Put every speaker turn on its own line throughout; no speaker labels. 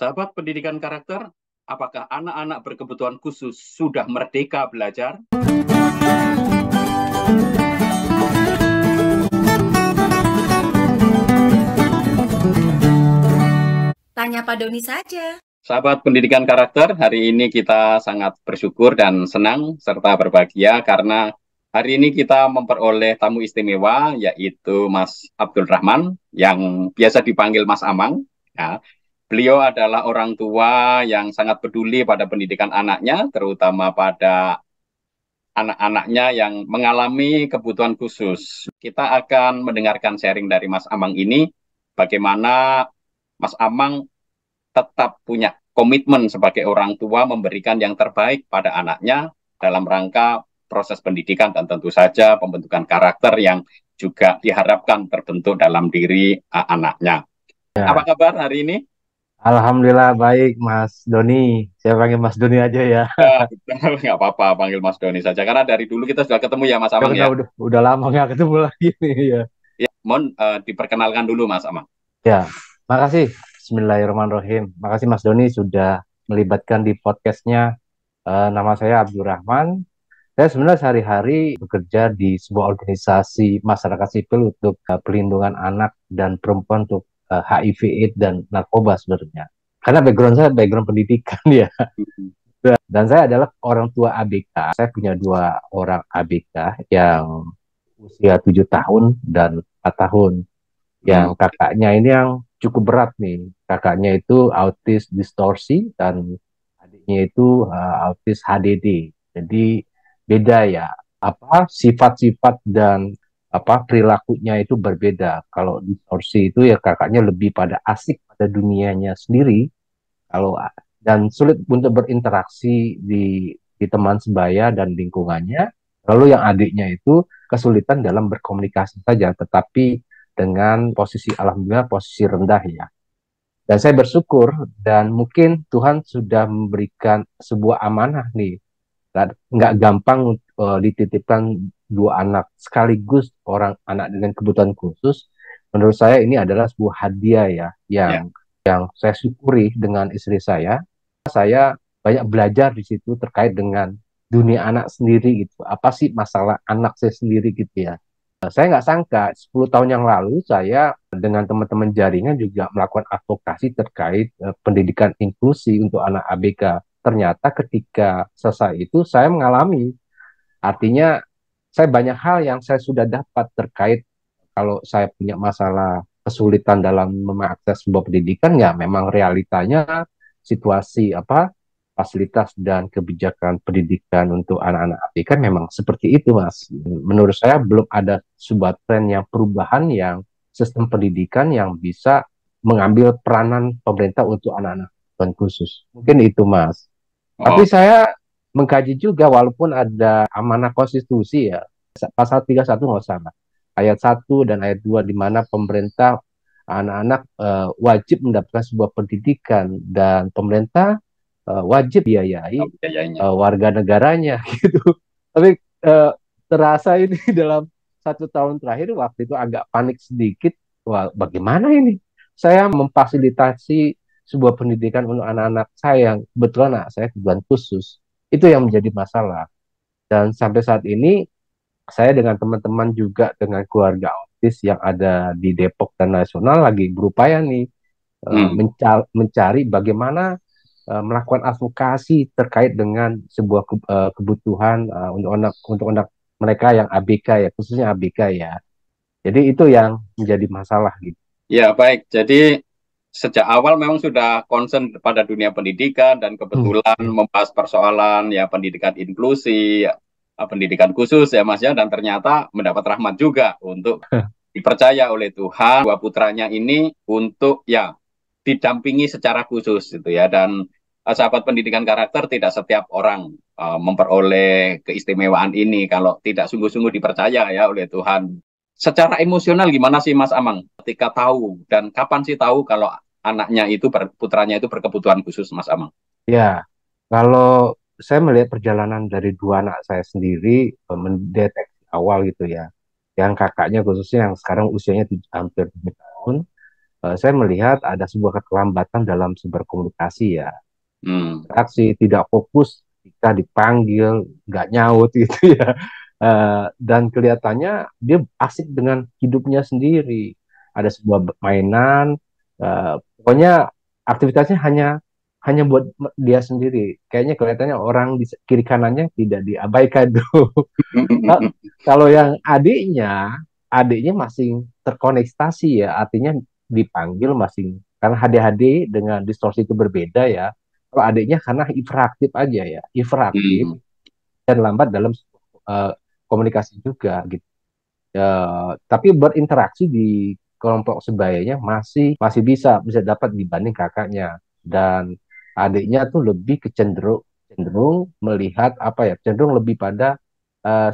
Sahabat pendidikan karakter, apakah anak-anak berkebutuhan khusus sudah merdeka belajar?
Tanya Pak Doni saja.
Sahabat pendidikan karakter, hari ini kita sangat bersyukur dan senang serta berbahagia karena hari ini kita memperoleh tamu istimewa yaitu Mas Abdul Rahman yang biasa dipanggil Mas Amang. Ya, beliau adalah orang tua yang sangat peduli pada pendidikan anaknya, terutama pada anak-anaknya yang mengalami kebutuhan khusus. Kita akan mendengarkan sharing dari Mas Amang ini, bagaimana Mas Amang tetap punya komitmen sebagai orang tua memberikan yang terbaik pada anaknya dalam rangka proses pendidikan dan tentu saja pembentukan karakter yang juga diharapkan terbentuk dalam diri anaknya. Apa
Ya,
kabar hari ini?
alhamdulillah baik Mas Doni. Saya panggil Mas Doni aja ya.
Ya, nggak apa-apa, panggil Mas Doni saja. Karena dari dulu kita sudah ketemu ya Mas
Ya
Amang
udah
ya.
udah udah lama nggak ketemu lagi nih ya.
Ya, mohon diperkenalkan dulu Mas Amang.
Ya, makasih. Bismillahirrahmanirrahim. Makasih Mas Doni sudah melibatkan di podcastnya. Nama saya Abdul Rahman. Saya sebenarnya sehari-hari bekerja di sebuah organisasi masyarakat sipil untuk pelindungan anak dan perempuan untuk HIV/AIDS dan narkoba sebenarnya. Karena background saya background pendidikan ya. Dan saya adalah orang tua ABK. Saya punya dua orang ABK yang usia 7 tahun dan 4 tahun. Yang
Hmm.
kakaknya ini yang cukup berat nih. Kakaknya itu autis distorsi dan adiknya itu autis HDD. Jadi beda ya. Apa sifat-sifat dan apa perilakunya itu berbeda. Kalau distorsi itu ya kakaknya lebih pada asik pada dunianya sendiri, kalau dan sulit untuk berinteraksi di teman sebaya dan lingkungannya. Lalu yang adiknya itu kesulitan dalam berkomunikasi saja, tetapi dengan posisi alhamdulillah posisi rendah ya. Dan saya bersyukur dan mungkin Tuhan sudah memberikan sebuah amanah nih. Nggak gampang dititipkan dua anak sekaligus orang anak dengan kebutuhan khusus. Menurut saya ini adalah sebuah hadiah ya
Ya.
yang saya syukuri dengan istri saya. Saya banyak belajar di situ terkait dengan dunia anak sendiri gitu. Apa sih masalah anak saya sendiri gitu ya. Saya nggak sangka 10 tahun yang lalu saya dengan teman-teman jaringan juga melakukan advokasi terkait pendidikan inklusi untuk anak ABK. Ternyata ketika selesai itu saya mengalami, artinya saya banyak hal yang saya sudah dapat terkait kalau saya punya masalah kesulitan dalam mengakses sebuah pendidikan, ya memang realitanya situasi apa fasilitas dan kebijakan pendidikan untuk anak-anak ABK memang seperti itu, Mas. Menurut saya belum ada sebuah tren yang perubahan yang sistem pendidikan yang bisa mengambil peranan pemerintah untuk anak-anak dan khusus. Mungkin itu, Mas. Tapi
Oh,
saya mengkaji juga walaupun ada amanah konstitusi ya, pasal 31 nggak salah, ayat 1 dan ayat 2 di mana pemerintah anak-anak wajib mendapatkan sebuah pendidikan dan pemerintah wajib biayai
biayanya.
warga negaranya gitu. Tapi terasa ini dalam 1 tahun terakhir waktu itu agak panik sedikit. Wah, bagaimana ini? Saya memfasilitasi sebuah pendidikan untuk anak-anak saya yang kebetulan anak saya kebutuhan khusus. Itu yang menjadi masalah. Dan sampai saat ini saya dengan teman-teman juga dengan keluarga autis yang ada di Depok dan nasional lagi berupaya nih
Hmm.
mencari bagaimana melakukan advokasi terkait dengan sebuah kebutuhan untuk anak mereka yang ABK ya, khususnya ABK ya. Jadi itu yang menjadi masalah gitu.
Ya, baik. Jadi sejak awal memang sudah concern pada dunia pendidikan dan
Hmm.
kebetulan membahas persoalan ya pendidikan inklusi, ya, pendidikan khusus ya Mas ya, dan ternyata mendapat rahmat juga untuk dipercaya oleh Tuhan bahwa putranya ini untuk ya didampingi secara khusus gitu ya, dan sahabat pendidikan karakter tidak setiap orang memperoleh keistimewaan ini kalau tidak sungguh-sungguh dipercaya ya oleh Tuhan. Secara emosional gimana sih Mas Amang ketika tahu, dan kapan sih tahu kalau anaknya itu putranya itu berkebutuhan khusus Mas Amang?
Ya, kalau saya melihat perjalanan dari dua anak saya sendiri, mendeteksi awal gitu ya, yang kakaknya khususnya yang sekarang usianya hampir 7 tahun, saya melihat ada sebuah keterlambatan dalam berkomunikasi ya.
Hmm.
Aksi tidak fokus ketika dipanggil, nggak nyaut gitu ya. Dan kelihatannya dia asik dengan hidupnya sendiri. Ada sebuah mainan, pokoknya aktivitasnya hanya buat dia sendiri. Kayaknya kelihatannya orang di kiri kanannya tidak diabaikan tuh. Kalau yang adiknya masih terkonektasi ya, artinya dipanggil masih karena HD-HD dengan distorsi itu berbeda ya. Kalau adiknya karena hiperaktif aja ya, hiperaktif
Hmm.
dan lambat dalam uh, komunikasi juga gitu. Tapi berinteraksi di kelompok sebayanya masih masih bisa dapat dibanding kakaknya, dan adiknya tuh lebih cenderung melihat apa ya, cenderung lebih pada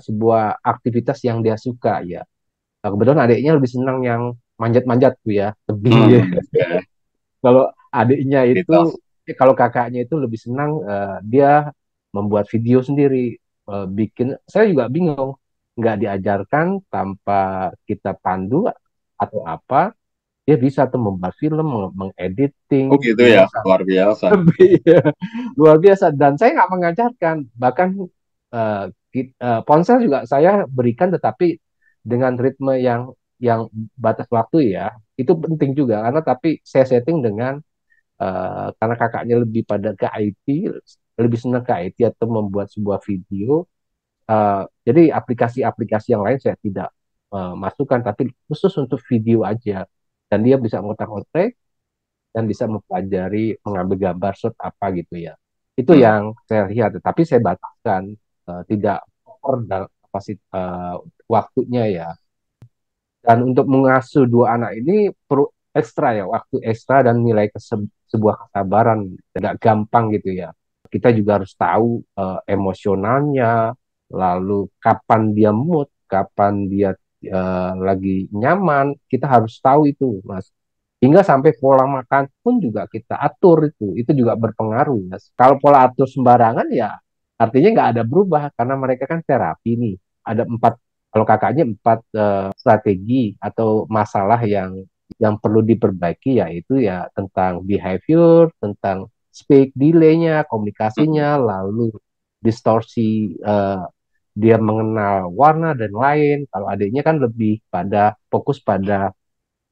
sebuah aktivitas yang dia suka ya. Nah, kebetulan adiknya lebih senang yang manjat-manjat tuh ya, tebing ya.
Hmm. Oke.
Kalau adiknya itu,
Gitu.
kalau kakaknya itu lebih senang dia membuat video sendiri, bikin. Saya juga bingung, nggak diajarkan tanpa kita pandu atau apa, dia bisa tuh membuat film, mengediting,
Oh gitu
dia
ya,
bisa
luar biasa.
lebih luar biasa. Dan saya nggak mengajarkan, bahkan ponsel juga saya berikan, tetapi dengan ritme yang batas waktu ya, itu penting juga karena, tapi saya setting dengan karena kakaknya lebih pada ke IT, lebih senang ke IT atau membuat sebuah video. Jadi aplikasi-aplikasi yang lain saya tidak masukkan, tapi khusus untuk video aja. Dan dia bisa ngotak-ngotak dan bisa mempelajari mengambil gambar shot apa gitu ya. Itu
Hmm.
yang saya lihat, tapi saya bataskan tidak over dalam kapasitas waktunya ya. Dan untuk mengasuh dua anak ini perlu ekstra ya, waktu ekstra dan nilai sebuah kesabaran. Tidak gampang gitu ya. Kita juga harus tahu emosionalnya, lalu kapan dia mood, kapan dia lagi nyaman. Kita harus tahu itu, Mas. Hingga sampai pola makan pun juga kita atur itu. Itu juga berpengaruh, Mas. Kalau pola atur sembarangan ya artinya nggak ada berubah, karena mereka kan terapi nih. Ada empat, kalau kakaknya empat strategi atau masalah yang perlu diperbaiki, yaitu ya tentang behavior, tentang speak delay-nya,
Hmm.
komunikasinya, lalu distorsi dia mengenal warna dan lain. Kalau adiknya kan lebih pada fokus pada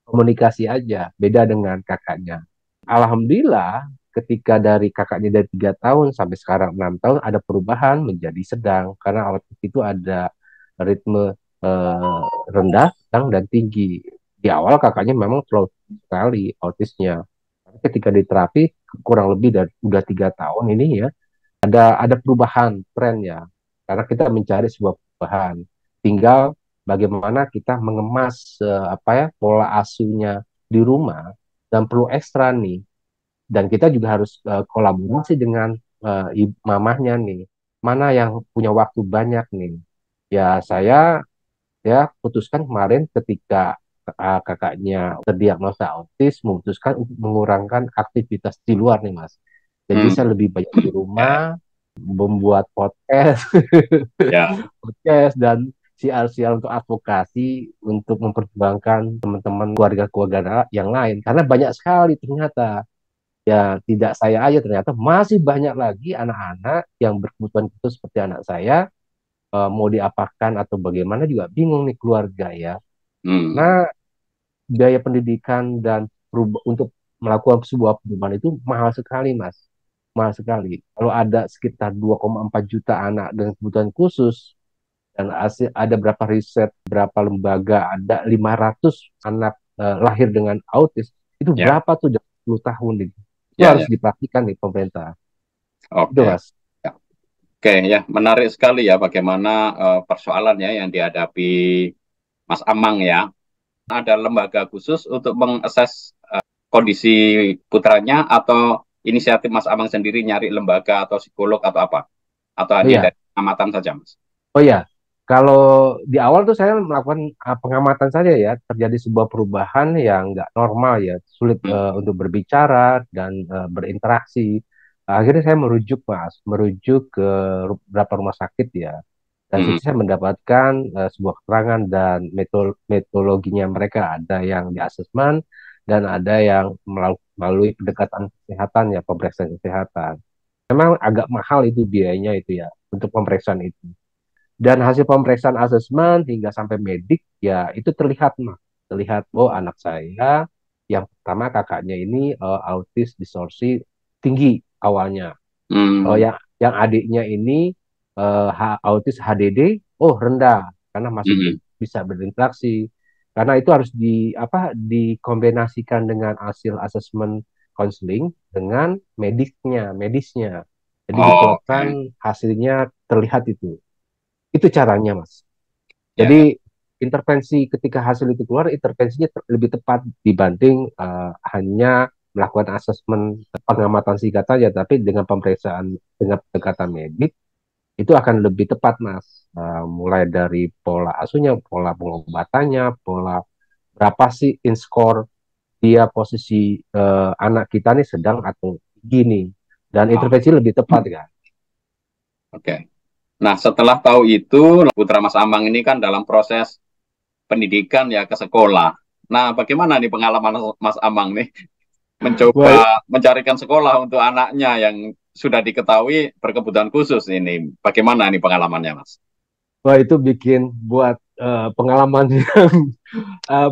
komunikasi aja, beda dengan kakaknya. Alhamdulillah, ketika dari kakaknya dari 3 tahun sampai sekarang 6 tahun ada perubahan menjadi sedang, karena autis itu ada ritme eh, rendah, sedang, dan tinggi. Di awal kakaknya memang terlalu tinggi sekali autisnya. Tapi ketika diterapi kurang lebih dari udah 3 tahun ini ya, ada perubahan tren ya, karena kita mencari sebuah perubahan. Tinggal bagaimana kita mengemas apa ya, pola asuhnya di rumah, dan perlu ekstra nih. Dan kita juga harus kolaborasi dengan mamahnya nih. Mana yang punya waktu banyak nih? Ya saya ya putuskan kemarin ketika kakaknya terdiagnosa autis, memutuskan untuk mengurangkan aktivitas di luar nih Mas. Jadi
Hmm.
saya lebih banyak di
Ya,
rumah, membuat podcast,
ya.
podcast dan siar-siar untuk advokasi, untuk memperjuangkan teman-teman keluarga-keluarga yang lain. Karena banyak sekali ternyata, ya tidak saya aja, ternyata masih banyak lagi anak-anak yang berkebutuhan khusus seperti anak saya, mau diapakan atau bagaimana juga bingung nih keluarga ya.
Hmm.
Nah, biaya pendidikan dan untuk melakukan sebuah perubahan itu mahal sekali, Mas. Mahal sekali. Kalau ada sekitar 2,4 juta anak dengan kebutuhan khusus, dan ada berapa riset, berapa lembaga, ada 500 anak lahir dengan autis, itu
Ya,
berapa tuh dalam 10 tahun gitu. Itu
ya,
harus
ya.
diperhatikan nih pemerintah. Itu,
Oke.
Mas.
Ya. Oke, ya, menarik sekali ya bagaimana persoalannya yang dihadapi Mas Amang ya. Ada lembaga khusus untuk mengakses kondisi putranya atau inisiatif Mas Amang sendiri nyari lembaga atau psikolog atau apa? Atau
Oh
hanya
ya,
dari amatan saja, Mas?
oh ya, kalau di awal tuh saya melakukan pengamatan saja ya, terjadi sebuah perubahan yang nggak normal ya, sulit
Hmm.
untuk berbicara dan berinteraksi. Akhirnya saya merujuk, Mas, merujuk ke beberapa rumah sakit ya. Dan
Hmm.
situ saya mendapatkan sebuah keterangan dan metodologinya mereka, ada yang di asesmen, dan ada yang melalui pendekatan kesehatan ya, pemeriksaan kesehatan. Memang agak mahal itu biayanya itu ya untuk pemeriksaan itu. Dan hasil pemeriksaan asesmen hingga sampai medik ya itu terlihat mah, terlihat oh anak saya yang pertama kakaknya ini autis distorsi tinggi awalnya. Oh
Hmm.
yang adiknya ini autis HDD oh rendah karena masih
Hmm.
bisa berinteraksi. Karena itu harus dikombinasikan dengan hasil asesmen konseling dengan medisnya. Jadi
Oh, oke.
dikeluarkan hasilnya terlihat itu. Itu caranya, Mas.
Ya, ya.
Jadi intervensi ketika hasil itu keluar, intervensinya lebih tepat dibanding hanya melakukan asesmen pengamatan singkat saja, tapi dengan pemeriksaan dengan pendekatan medik itu akan lebih tepat, Mas. Mulai dari pola asuhnya, pola pengobatannya, pola berapa sih in score dia posisi anak kita nih sedang atau gini, dan
Oh,
intervensi lebih tepat kan.
oke. Nah, setelah tahu itu, putra Mas Amang ini kan dalam proses pendidikan ya ke sekolah. Nah, bagaimana nih pengalaman Mas Amang nih
Wah,
mencoba mencarikan sekolah untuk anaknya yang sudah diketahui berkebutuhan khusus ini? Bagaimana nih pengalamannya, Mas?
wah itu bikin buat pengalaman yang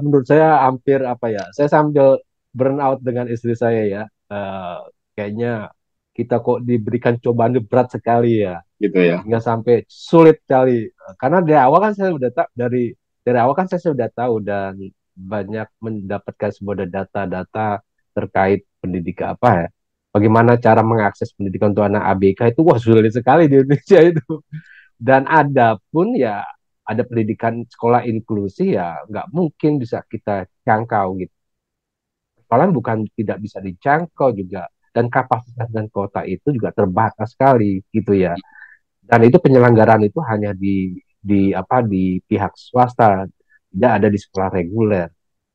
menurut saya hampir apa ya, saya sambil burn out dengan istri saya ya. Eh, Kayaknya kita kok diberikan cobaan yang berat sekali ya,
Gitu ya.
hingga sampai sulit sekali. Karena dari awal kan saya sudah tak dari awal kan saya sudah tahu dan banyak mendapatkan sebuah data-data terkait pendidikan apa ya. Bagaimana cara mengakses pendidikan untuk anak ABK itu wah sulit sekali di Indonesia itu. Dan ada pun ya ada pendidikan sekolah inklusi ya nggak mungkin bisa kita jangkau gitu. Soalnya bukan tidak bisa dijangkau juga dan kapasitas dan kota itu juga terbatas sekali gitu ya. Dan itu penyelenggaraan itu hanya di pihak swasta, tidak ada di sekolah reguler.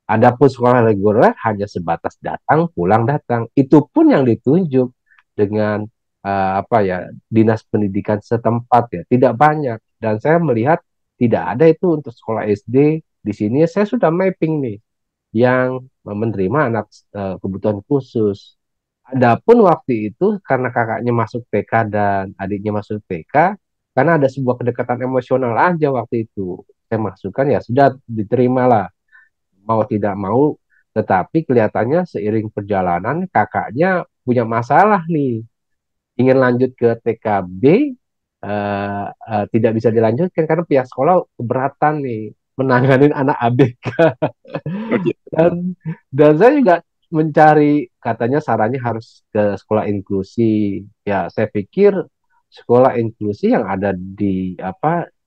Adapun sekolah reguler hanya sebatas datang pulang datang. Itu pun yang ditunjuk dengan apa ya dinas pendidikan setempat ya, tidak banyak. Dan saya melihat tidak ada itu untuk sekolah SD di sini. Saya sudah mapping nih yang menerima anak kebutuhan khusus. Adapun waktu itu karena kakaknya masuk TK dan adiknya masuk TK, karena ada sebuah kedekatan emosional aja waktu itu. Saya masukkan ya sudah diterima lah, mau tidak mau. Tetapi kelihatannya seiring perjalanan kakaknya punya masalah nih, ingin lanjut ke TKB, tidak bisa dilanjutkan karena pihak sekolah keberatan nih menanganin anak ABK.
Oh, gitu.
Dan saya juga mencari katanya sarannya harus ke sekolah inklusi. Ya, saya pikir sekolah inklusi yang ada di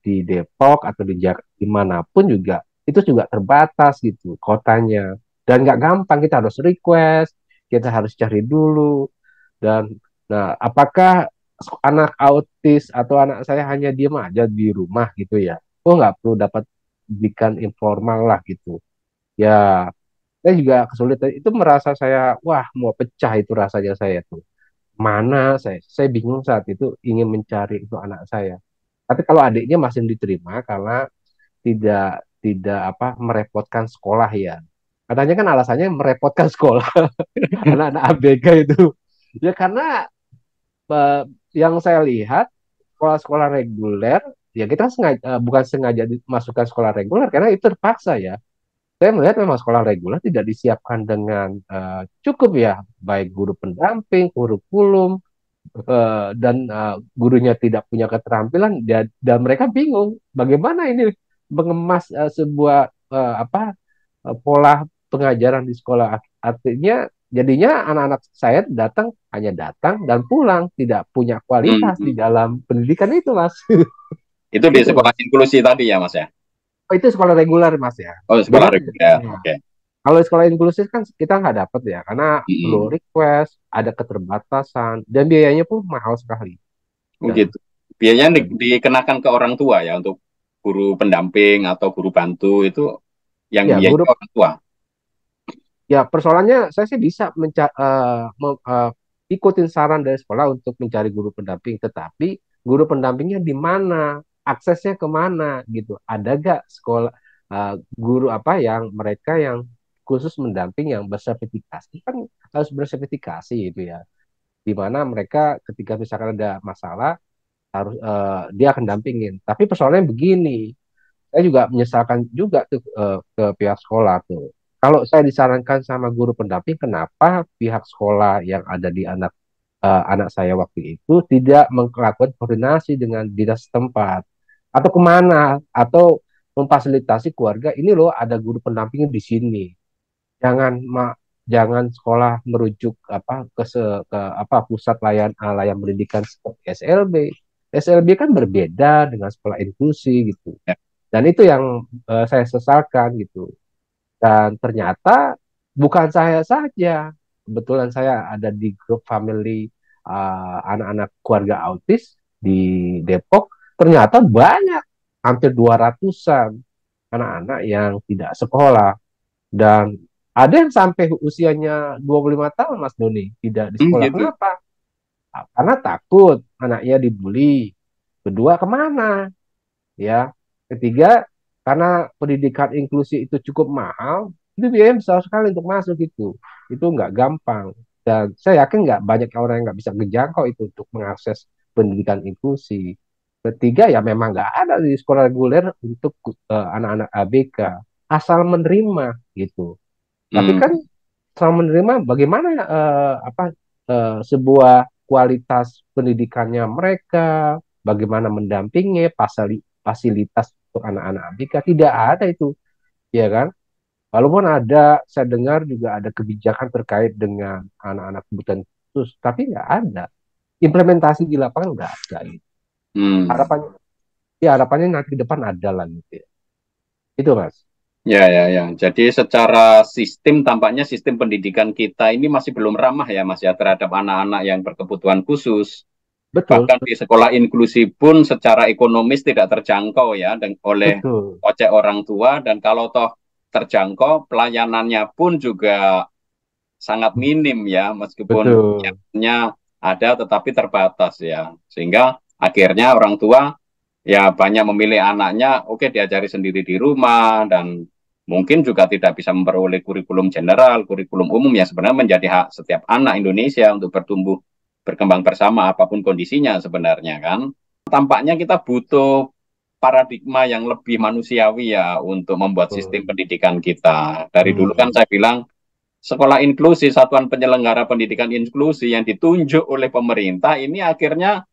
Depok atau di Jakarta dimanapun juga itu juga terbatas gitu kotanya dan nggak gampang kita harus request kita harus cari dulu dan nah apakah anak autis atau anak saya hanya diem aja di rumah gitu ya oh nggak perlu dapat pendidikan informal lah gitu ya saya juga kesulitan itu merasa saya wah mau pecah itu rasanya saya tuh mana saya bingung saat itu ingin mencari itu anak saya tapi kalau adiknya masih diterima karena tidak apa merepotkan sekolah ya katanya kan alasannya merepotkan sekolah anak-anak ABG itu ya karena eh, yang saya lihat sekolah-sekolah reguler ya kita bukan sengaja dimasukkan sekolah reguler karena itu terpaksa ya saya melihat memang sekolah reguler tidak disiapkan dengan cukup ya, baik guru pendamping, kurikulum, dan gurunya tidak punya keterampilan, dan mereka bingung bagaimana ini mengemas sebuah pola pengajaran di sekolah. Artinya jadinya anak-anak saya hanya datang dan pulang, tidak punya kualitas di
Hmm.
dalam pendidikan itu, Mas.
Itu di
Itu,
sekolah
Mas.
inklusi tadi ya, Mas ya?
Oh, itu sekolah reguler, Mas ya.
Oh, sekolah
Dengan
reguler.
ya,
Oke.
kalau sekolah inklusif kan kita nggak dapat ya, karena perlu
Hmm.
request, ada keterbatasan, dan biayanya pun mahal sekali.
Oh,
Ya,
gitu. Biayanya dikenakan ke orang tua ya untuk guru pendamping atau guru bantu itu yang
ya
biaya
guru,
orang tua.
ya persoalannya saya sih bisa ikutin saran dari sekolah untuk mencari guru pendamping, tetapi guru pendampingnya di mana, aksesnya kemana gitu. Ada gak sekolah guru apa yang mereka yang khusus mendamping yang bersertifikasi, kan harus bersertifikasi itu ya, di mana mereka ketika misalkan ada masalah harus dia akan dampingin. Tapi persoalannya begini, saya juga menyesalkan juga tuh ke pihak sekolah tuh. Kalau saya disarankan sama guru pendamping, kenapa pihak sekolah yang ada di anak saya waktu itu tidak melakukan koordinasi dengan dinas setempat atau kemana atau memfasilitasi keluarga ini loh ada guru pendamping di sini. Jangan sekolah merujuk ke apa pusat layan pendidikan seperti SLB. SLB kan berbeda dengan sekolah inklusi gitu.
Ya.
Dan itu yang saya sesalkan gitu. Dan ternyata bukan saya saja. Kebetulan saya ada di grup family anak-anak keluarga autis di Depok. Ternyata banyak, hampir 200-an anak-anak yang tidak sekolah. Dan ada yang sampai usianya 25 tahun, Mas Doni, tidak di sekolah.
Gitu.
Kenapa? Karena takut anaknya dibully. Kedua, kemana? Ya, ketiga, karena pendidikan inklusi itu cukup mahal, itu biaya besar sekali untuk masuk itu nggak gampang. Dan saya yakin nggak banyak orang yang nggak bisa menjangkau itu untuk mengakses pendidikan inklusi. Ketiga, ya memang nggak ada di sekolah reguler untuk anak-anak ABK, asal menerima gitu. Tapi
Hmm.
kan asal menerima bagaimana sebuah kualitas pendidikannya mereka, bagaimana mendampingi fasilitas untuk anak-anak ABK tidak ada itu, ya kan? Walaupun ada, saya dengar juga ada kebijakan terkait dengan anak-anak kebutuhan khusus, tapi nggak ada. Implementasi di lapangan nggak ada. Gitu.
Hmm.
Harapannya, harapannya nanti ke depan ada lah gitu ya. Itu Mas.
Ya, ya, ya. Jadi secara sistem tampaknya sistem pendidikan kita ini masih belum ramah ya Mas ya terhadap anak-anak yang berkebutuhan khusus.
Betul,
Bahkan di sekolah inklusi pun secara ekonomis tidak terjangkau ya oleh
betul,
ojek orang tua, dan kalau toh terjangkau pelayanannya pun juga sangat minim ya, meskipun
betul.
pelayanannya ada tetapi terbatas ya. Sehingga akhirnya orang tua ya banyak memilih anaknya, oke diajari sendiri di rumah, dan mungkin juga tidak bisa memperoleh kurikulum general, kurikulum umum yang sebenarnya menjadi hak setiap anak Indonesia untuk bertumbuh berkembang bersama apapun kondisinya sebenarnya kan. Tampaknya kita butuh paradigma yang lebih manusiawi ya untuk membuat sistem
Hmm.
pendidikan kita. Dari dulu kan
Hmm.
saya bilang sekolah inklusi, satuan penyelenggara pendidikan inklusi yang ditunjuk oleh pemerintah ini akhirnya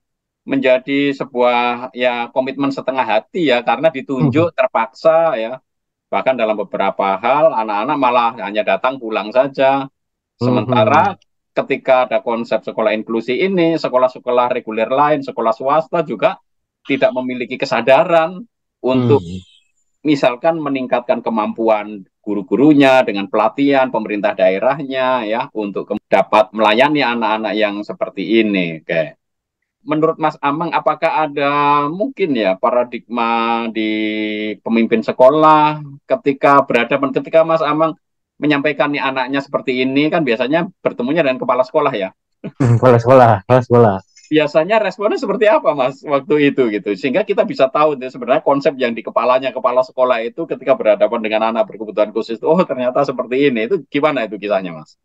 menjadi sebuah ya komitmen setengah hati ya, karena
Hmm.
ditunjuk terpaksa ya. Bahkan dalam beberapa hal anak-anak malah hanya datang pulang saja.
Hmm.
Sementara ketika ada konsep sekolah inklusi ini, sekolah-sekolah reguler lain, sekolah swasta juga tidak memiliki kesadaran untuk
Hmm.
misalkan meningkatkan kemampuan guru-gurunya dengan pelatihan pemerintah daerahnya ya untuk dapat melayani anak-anak yang seperti ini. Oke. Menurut Mas Amang, apakah ada mungkin ya paradigma di pemimpin sekolah ketika Mas Amang menyampaikan nih anaknya seperti ini, kan biasanya bertemunya dengan kepala sekolah ya.
Kepala sekolah, kepala sekolah.
Biasanya responnya seperti apa Mas waktu itu gitu. Sehingga kita bisa tahu nih, sebenarnya konsep yang di kepalanya kepala sekolah itu ketika berhadapan dengan anak berkebutuhan khusus, oh ternyata seperti ini. Itu gimana itu kisahnya Mas?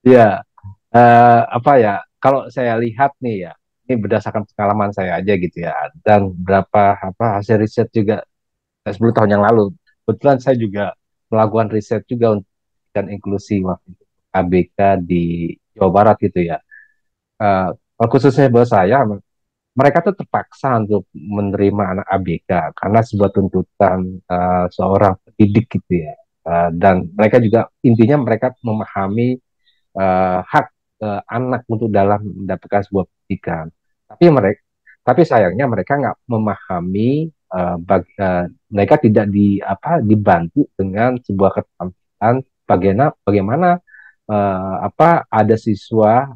Ya, apa ya? Kalau saya lihat nih ya, ini berdasarkan pengalaman saya aja gitu ya, dan berapa hasil riset juga 10 tahun yang lalu. Kebetulan saya juga melakukan riset juga untuk dan inklusi waktu itu ABK di Jawa Barat gitu ya. Eh, Kalau khususnya buat saya, mereka tuh terpaksa untuk menerima anak ABK karena sebuah tuntutan seorang pendidik gitu ya. Dan mereka juga intinya mereka memahami hak anak untuk dalam mendapatkan sebuah pendidikan. Tapi sayangnya mereka nggak memahami mereka tidak dibantu dengan sebuah keterampilan bagaimana ada siswa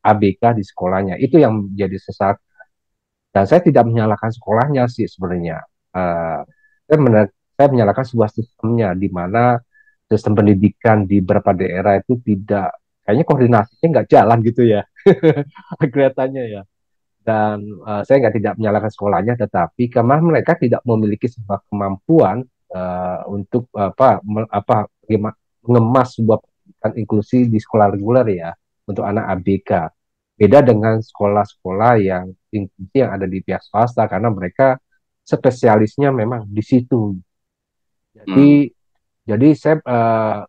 ABK di sekolahnya. Itu yang menjadi sesat. Dan saya tidak menyalahkan sekolahnya sih sebenarnya. Uh, saya menyalahkan sebuah sistemnya di mana sistem pendidikan di beberapa daerah itu tidak kayaknya koordinasinya nggak jalan gitu ya kelihatannya ya. Dan saya nggak tidak menyalahkan sekolahnya, tetapi karena mereka tidak memiliki sebuah kemampuan untuk mengemas sebuah pendidikan inklusi di sekolah reguler ya untuk anak ABK. Beda dengan sekolah-sekolah yang inklusi yang ada di pihak swasta karena mereka spesialisnya memang di situ.
Hmm.
Jadi saya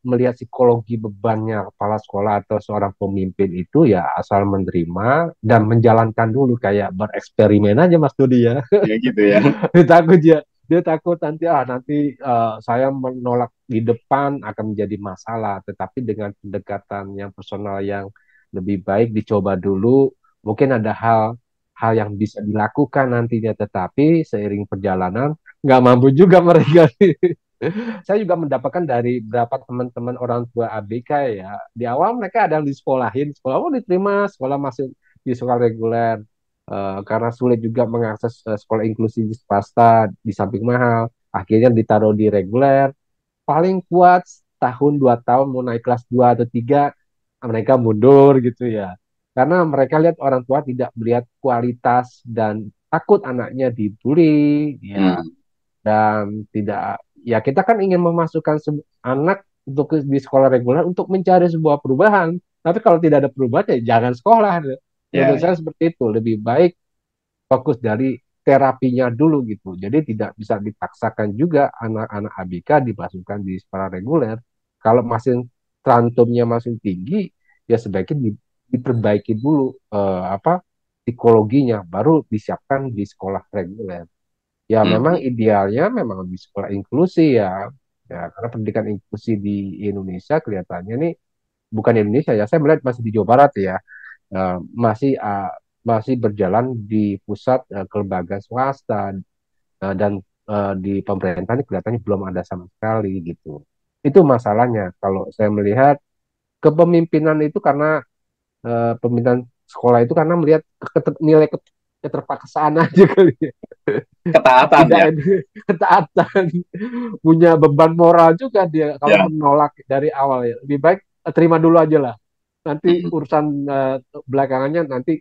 melihat psikologi bebannya kepala sekolah atau seorang pemimpin itu ya asal menerima dan menjalankan dulu kayak bereksperimen aja Mas Dodi ya.
Ya gitu ya.
Dia takut ya, dia takut nanti saya menolak di depan akan menjadi masalah. Tetapi dengan pendekatan yang personal yang lebih baik dicoba dulu, mungkin ada hal yang bisa dilakukan nantinya. Tetapi seiring perjalanan nggak mampu juga mereka. Saya juga mendapatkan dari beberapa teman-teman orang tua ABK ya. Di awal mereka ada yang disekolahin, sekolah oh diterima, sekolah masuk di sekolah reguler. Karena sulit juga mengakses sekolah inklusi di swasta di samping mahal. Akhirnya ditaruh di reguler. Paling kuat tahun 2 tahun mau naik kelas 2 atau 3 mereka mundur gitu ya. Karena mereka lihat orang tua tidak melihat kualitas dan takut anaknya dibully ya,
Hmm.
dan tidak ya kita kan ingin memasukkan anak untuk di sekolah reguler untuk mencari sebuah perubahan, tapi kalau tidak ada perubahan ya jangan sekolah.
Ya,
Menurut
ya.
saya seperti itu, lebih baik fokus dari terapinya dulu gitu, jadi tidak bisa dipaksakan juga anak-anak ABK dimasukkan di sekolah reguler. Kalau masih trantumnya masih tinggi ya sebaiknya diperbaiki dulu psikologinya baru disiapkan di sekolah reguler. Ya memang
Hmm.
idealnya memang di sekolah inklusi ya. Ya, karena pendidikan inklusi di Indonesia kelihatannya nih bukan Indonesia ya. Saya melihat masih di Jawa Barat ya. Masih berjalan di pusat kelembagaan swasta dan di pemerintah ini kelihatannya belum ada sama sekali gitu. Itu masalahnya kalau saya melihat kepemimpinan itu karena pemimpinan sekolah itu karena melihat nilai keterpaksaan aja kali ya.
Ketaatan
Tidak
ya.
ada ketaatan, punya beban moral juga dia kalau
Ya.
menolak dari awal ya. Lebih baik terima dulu aja lah. Nanti
Hmm.
urusan belakangannya nanti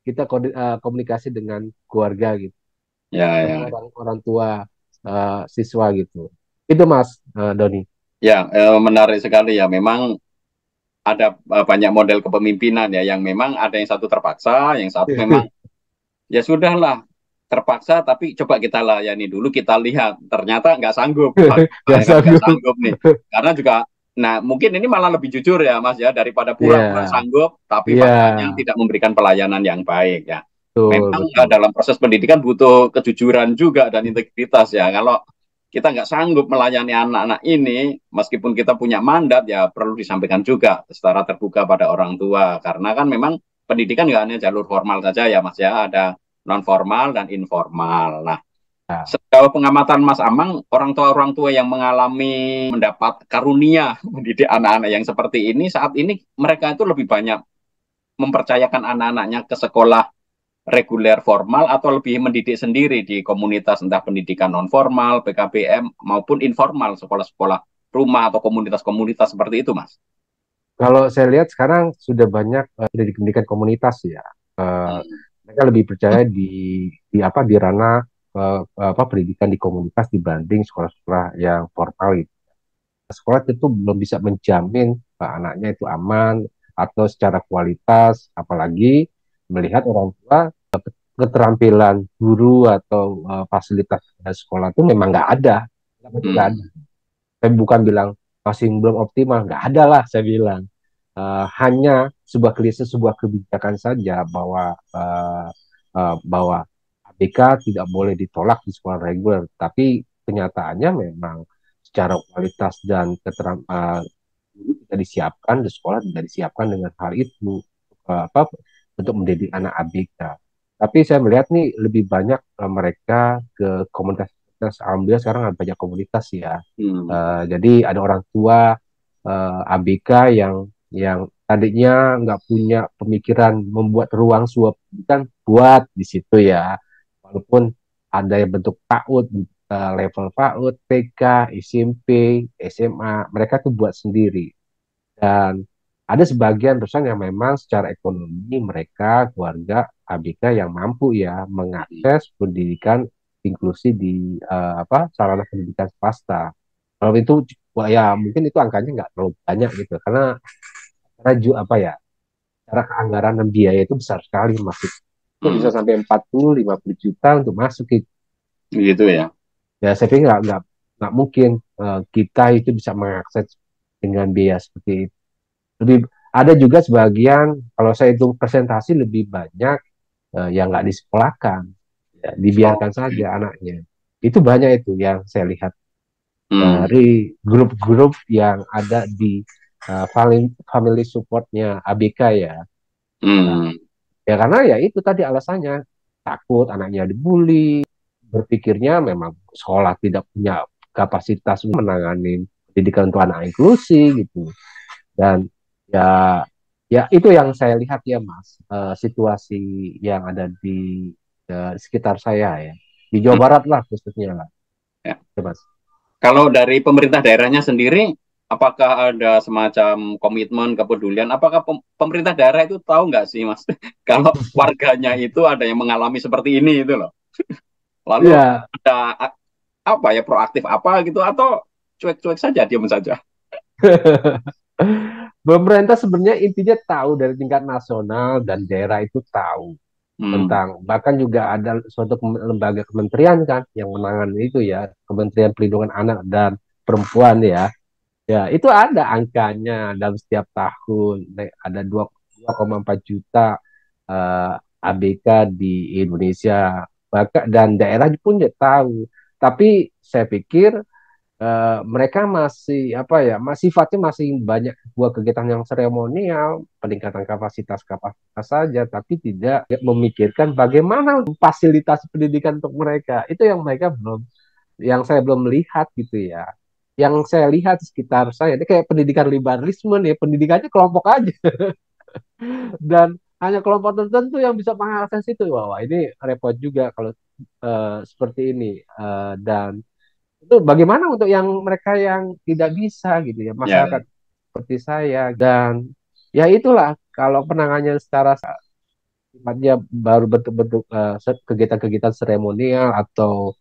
kita komunikasi dengan keluarga gitu
Ya,
atau
ya.
orang tua siswa gitu. Itu Mas Doni.
Ya, menarik sekali ya. Memang ada banyak model kepemimpinan ya, yang memang ada yang satu terpaksa, yang satu memang ya sudahlah terpaksa, tapi coba kita layani dulu, kita lihat ternyata nggak sanggup. Waduh,
Gak
kan nggak
sanggup.
sanggup nih, karena juga nah mungkin ini malah lebih jujur ya Mas ya, daripada pura-pura
Iya,
sanggup tapi
iya,
faktanya tidak memberikan pelayanan yang baik ya.
betul,
Memang
betul.
dalam proses pendidikan butuh kejujuran juga dan integritas ya. Kalau kita nggak sanggup melayani anak-anak ini, meskipun kita punya mandat, ya perlu disampaikan juga secara terbuka pada orang tua. Karena kan memang pendidikan nggak hanya jalur formal saja ya Mas ya, ada non formal dan informal. Nah,
Ya.
sejauh pengamatan Mas Amang, orang tua yang mengalami mendapat karunia mendidik anak-anak yang seperti ini, saat ini mereka itu lebih banyak mempercayakan anak-anaknya ke sekolah reguler formal atau lebih mendidik sendiri di komunitas, entah pendidikan non formal, PKBM maupun informal, sekolah-sekolah rumah atau komunitas-komunitas seperti itu, Mas.
Kalau saya lihat sekarang sudah banyak pendidikan komunitas ya. Eh,
Hmm.
Mereka lebih percaya di ranah pendidikan di komunitas dibanding sekolah-sekolah yang formal itu. Sekolah itu belum bisa menjamin anaknya itu aman atau secara kualitas, apalagi melihat orang tua keterampilan guru atau fasilitas sekolah itu memang nggak ada. Nggak ada.
Hmm.
Saya bukan bilang masih belum optimal, nggak ada lah saya bilang. Hanya sebuah kebijakan saja bahwa ABK tidak boleh ditolak di sekolah reguler, tapi kenyataannya memang secara kualitas dan tidak disiapkan di sekolah, tidak disiapkan dengan hal itu untuk mendidik anak ABK. Tapi saya melihat nih lebih banyak mereka ke komunitas. Alhamdulillah sekarang ada banyak komunitas ya.
Hmm.
Jadi ada orang tua ABK yang tadinya nggak punya pemikiran membuat ruang suap kan buat di situ ya. Walaupun ada yang bentuk PAUD, level PAUD, TK, SMP, SMA, mereka tuh buat sendiri. Dan ada sebagian perusahaan yang memang secara ekonomi mereka keluarga ABK yang mampu ya mengakses pendidikan inklusi di sarana pendidikan swasta. Kalau itu Wah ya mungkin itu angkanya nggak terlalu banyak gitu karena apa ya, cara keanggaran dan biaya itu besar sekali masuk. Itu bisa
Hmm,
sampai 40-50 juta untuk masuk gitu.
gitu ya.
Ya saya pikir nggak mungkin kita itu bisa mengakses dengan biaya seperti itu. Lebih ada juga sebagian kalau saya hitung presentasi lebih banyak yang nggak disekolahkan, ya,
Oh,
dibiarkan
oke.
saja anaknya. Itu banyak itu yang saya lihat
Hmm,
dari grup-grup yang ada di family supportnya ABK ya. Nah,
hmm,
ya karena ya itu tadi alasannya takut anaknya dibully, berpikirnya memang sekolah tidak punya kapasitas untuk menangani pendidikan untuk anak inklusi gitu. Dan ya ya itu yang saya lihat ya Mas, situasi yang ada di sekitar saya ya. Di Jawa
hmm,
Barat lah khususnya lah,
ya.
ya, Mas.
Kalau dari pemerintah daerahnya sendiri, apakah ada semacam komitmen, kepedulian? Apakah pemerintah daerah itu tahu nggak sih, Mas? Kalau warganya itu ada yang mengalami seperti ini itu loh. Lalu
Iya,
ada apa ya, proaktif apa gitu, atau cuek-cuek saja, diam saja?
pemerintah sebenarnya intinya tahu dari tingkat nasional dan daerah itu tahu
Hmm,
tentang, bahkan juga ada suatu lembaga kementerian kan yang menangani itu ya, Kementerian Perlindungan Anak dan Perempuan ya. Ya, itu ada angkanya dalam setiap tahun. Ada 2,4 juta ABK di Indonesia. Bahkan dan daerah pun dia tahu. Tapi saya pikir mereka masih apa ya, masih sifatnya masih banyak buat kegiatan yang seremonial, peningkatan kapasitas saja, tapi tidak memikirkan bagaimana fasilitasi pendidikan untuk mereka. Itu yang mereka belum, yang saya belum melihat gitu ya. Yang saya lihat di sekitar saya ini kayak pendidikan liberalisme nih, pendidikannya kelompok aja dan hanya kelompok tertentu yang bisa mengakses itu. Wah, ini repot juga kalau seperti ini. Dan itu bagaimana untuk yang mereka yang tidak bisa gitu ya,
ya,
masyarakat seperti saya. Dan ya itulah kalau penanganannya secara sifatnya baru bentuk-bentuk kegiatan-kegiatan seremonial atau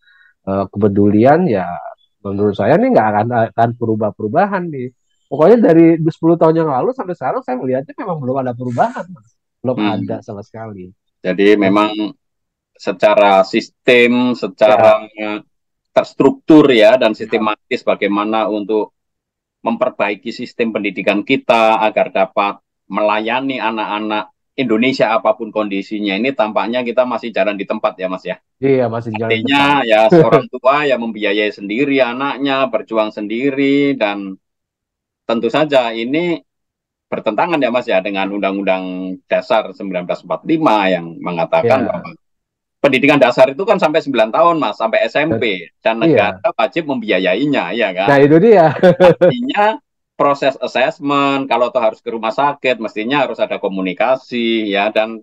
kepedulian ya, menurut saya nih nggak akan perubahan nih. Pokoknya dari 10 tahun yang lalu sampai sekarang saya melihatnya memang belum ada perubahan, Mas. Belum ada
hmm.
sama sekali.
Jadi
Jadi
memang secara sistem, secara
ya
terstruktur ya, dan
ya
sistematis bagaimana untuk memperbaiki sistem pendidikan kita agar dapat melayani anak-anak Indonesia apapun kondisinya, ini tampaknya kita masih jalan di tempat ya Mas ya.
iya masih jalan depan.
Artinya ya seorang tua ya membiayai sendiri anaknya, berjuang sendiri, dan tentu saja ini bertentangan ya Mas ya dengan Undang-Undang Dasar 1945 yang mengatakan
Ya,
bahwa pendidikan dasar itu kan sampai 9 tahun Mas, sampai
dan-
SMP, dan negara
iya.
wajib membiayainya, ya
Nah
kan?
itu dia.
Artinya proses assessment, kalau toh harus ke rumah sakit, mestinya harus ada komunikasi ya. Dan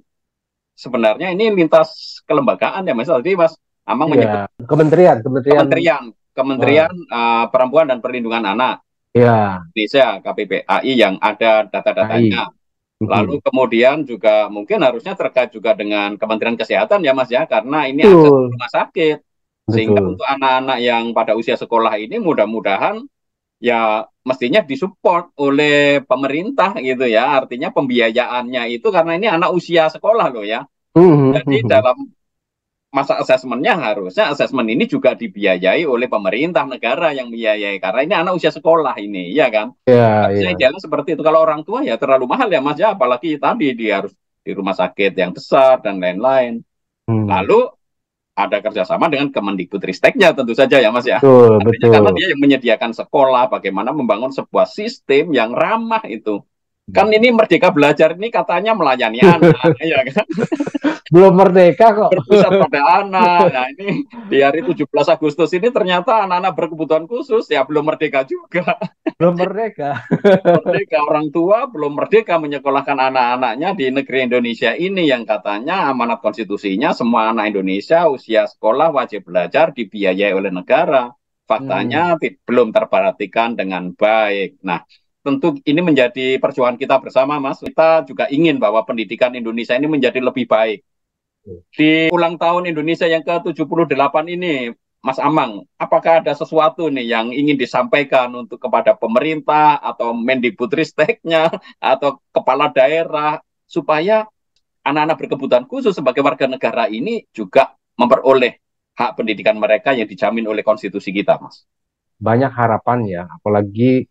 sebenarnya ini lintas kelembagaan ya Mas. Tadi Mas Amang
Iya,
menyebut
Kementerian, Kementerian.
kementerian,
Wah,
Kementerian Perempuan dan Perlindungan Anak
ya,
Indonesia KPPAI yang ada
AI.
data-datanya. Lalu
Mhm.
kemudian juga mungkin harusnya terkait juga dengan Kementerian Kesehatan ya Mas ya, karena ini akses ke
Betul,
rumah sakit. Sehingga
betul.
untuk anak-anak yang pada usia sekolah ini mudah-mudahan ya mestinya disupport oleh pemerintah gitu ya. Artinya pembiayaannya itu karena ini anak usia sekolah loh ya.
Mhm,
Jadi
mhm.
dalam masa asesmennya harusnya asesmen ini juga dibiayai oleh pemerintah negara yang biayai karena ini anak usia sekolah ini, ya kan?
Ya,
Harusnya
ya.
idealnya seperti itu. Kalau orang tua ya terlalu mahal ya Mas ya, apalagi tadi dia harus di rumah sakit yang besar dan lain-lain.
Hmm.
Lalu ada kerjasama dengan Kemendikbudristeknya tentu saja ya Mas ya.
Betul,
Artinya karena
betul.
dia yang menyediakan sekolah, bagaimana membangun sebuah sistem yang ramah itu. Kan ini Merdeka Belajar ini katanya melayani anak, ya kan?
Belum merdeka kok.
Berpusat pada anak. Nah ini di hari 17 Agustus ini ternyata anak-anak berkebutuhan khusus ya belum merdeka juga.
Belum merdeka.
Merdeka orang tua belum merdeka menyekolahkan anak-anaknya di negeri Indonesia ini yang katanya amanat konstitusinya semua anak Indonesia usia sekolah wajib belajar dibiayai oleh negara. Faktanya
Hmm.
belum terperhatikan dengan baik. Nah, tentu ini menjadi perjuangan kita bersama, Mas. Kita juga ingin bahwa pendidikan Indonesia ini menjadi lebih baik. Di ulang tahun Indonesia yang ke-78 ini, Mas Amang, apakah ada sesuatu nih yang ingin disampaikan untuk kepada pemerintah atau Mendikbudristeknya atau kepala daerah supaya anak-anak berkebutuhan khusus sebagai warga negara ini juga memperoleh hak pendidikan mereka yang dijamin oleh konstitusi kita, Mas?
Banyak harapan ya, apalagi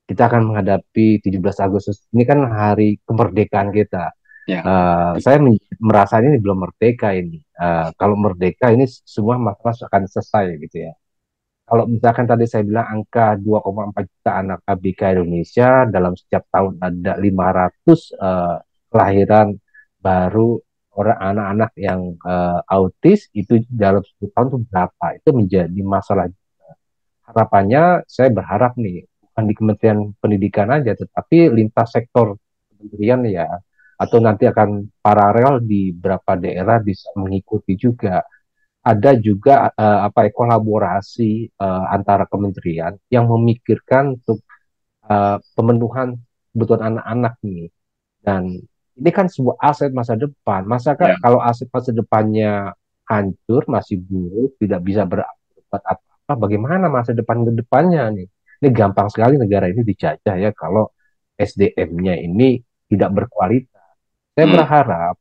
kita akan menghadapi 17 Agustus. Ini kan hari kemerdekaan kita.
Ya,
Saya merasa ini belum merdeka ini. Kalau merdeka ini semua masalah akan selesai gitu ya. Kalau misalkan tadi saya bilang angka 2,4 juta anak ABK Indonesia, dalam setiap tahun ada 500 kelahiran baru orang anak-anak yang autis, itu dalam 10 tahun itu berapa? Itu menjadi masalah. Harapannya saya berharap nih, bukan di Kementerian Pendidikan aja, tetapi lintas sektor kementerian ya, atau nanti akan paralel di beberapa daerah bisa mengikuti juga. Ada juga kolaborasi antara kementerian yang memikirkan untuk pemenuhan kebutuhan anak-anak nih. Dan ini kan sebuah aset masa depan. Masa
ya.
kalau aset masa depannya hancur, masih buruk, tidak bisa berbuat apa-apa, bagaimana masa depan ke depannya nih? Ini gampang sekali negara ini dijajah ya kalau SDM-nya ini tidak berkualitas. Saya berharap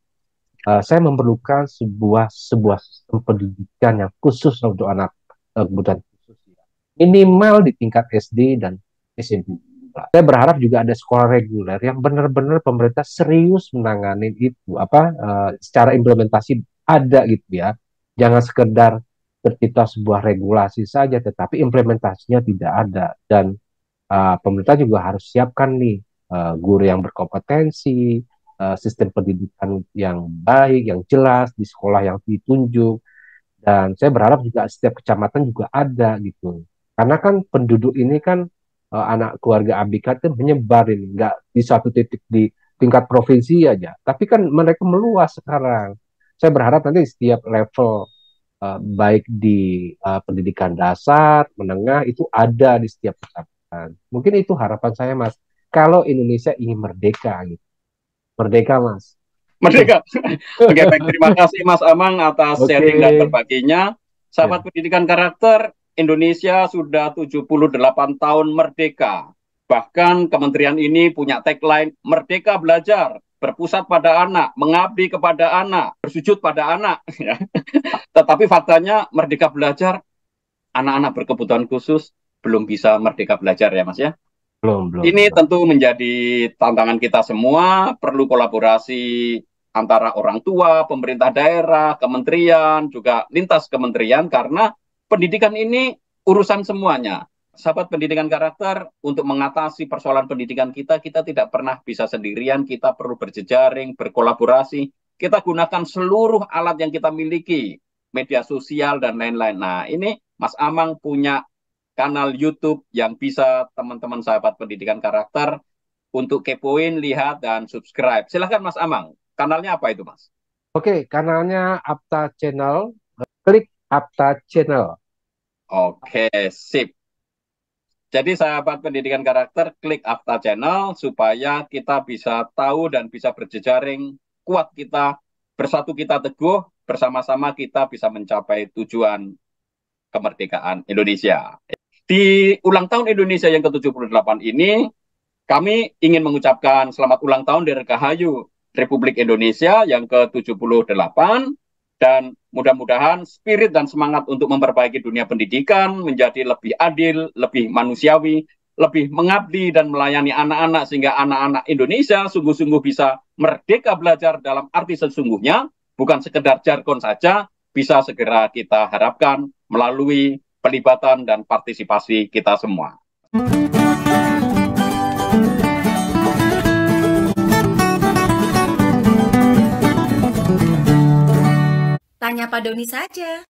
saya memerlukan sebuah sistem pendidikan yang khusus untuk anak kebutuhan khusus ya. Minimal di tingkat SD dan SMP. Saya berharap juga ada sekolah reguler yang benar-benar pemerintah serius menangani itu secara implementasi ada gitu ya. Jangan sekedar tercipta sebuah regulasi saja tetapi implementasinya tidak ada dan pemerintah juga harus siapkan nih guru yang berkompetensi, sistem pendidikan yang baik, yang jelas di sekolah yang ditunjuk. Dan saya berharap juga setiap kecamatan juga ada gitu. Karena kan penduduk ini kan anak keluarga ABK itu menyebar ini, nggak di satu titik di tingkat provinsi aja. Tapi kan mereka meluas sekarang. Saya berharap nanti setiap level baik di pendidikan dasar, menengah itu ada di setiap kecamatan. Mungkin itu harapan saya, Mas. Kalau Indonesia ingin merdeka gitu. Merdeka, Mas.
Merdeka. Oke, baik. Terima kasih Mas Amang atas
Oke.
sharing dan berbaginya. Sahabat
Ya.
Pendidikan Karakter, Indonesia sudah 78 tahun merdeka. Bahkan kementerian ini punya tagline Merdeka Belajar, berpusat pada anak, mengabdi kepada anak, bersujud pada anak. Tetapi faktanya Merdeka Belajar, anak-anak berkebutuhan khusus belum bisa merdeka belajar ya Mas ya.
Belum.
Ini tentu menjadi tantangan kita semua, perlu kolaborasi antara orang tua, pemerintah daerah, kementerian, juga lintas kementerian, karena pendidikan ini urusan semuanya. Sahabat Pendidikan Karakter, untuk mengatasi persoalan pendidikan kita tidak pernah bisa sendirian, kita perlu berjejaring, berkolaborasi, kita gunakan seluruh alat yang kita miliki, media sosial, dan lain-lain. Nah, ini Mas Amang punya kanal YouTube yang bisa teman-teman sahabat Pendidikan Karakter untuk kepoin, lihat, dan subscribe. Silahkan Mas Amang, kanalnya apa itu Mas?
Oke, kanalnya Apta Channel. Klik Apta Channel.
Oke, sip. Jadi sahabat Pendidikan Karakter, klik Apta Channel supaya kita bisa tahu dan bisa berjejaring, kuat kita, bersatu kita teguh, bersama-sama kita bisa mencapai tujuan kemerdekaan Indonesia. Di ulang tahun Indonesia yang ke-78 ini, kami ingin mengucapkan selamat ulang tahun Dirgahayu Republik Indonesia yang ke-78, dan mudah-mudahan spirit dan semangat untuk memperbaiki dunia pendidikan menjadi lebih adil, lebih manusiawi, lebih mengabdi dan melayani anak-anak sehingga anak-anak Indonesia sungguh-sungguh bisa merdeka belajar dalam arti sesungguhnya, bukan sekedar jargon saja, bisa segera kita harapkan melalui pelibatan dan partisipasi kita semua.
Tanya Pak Doni saja.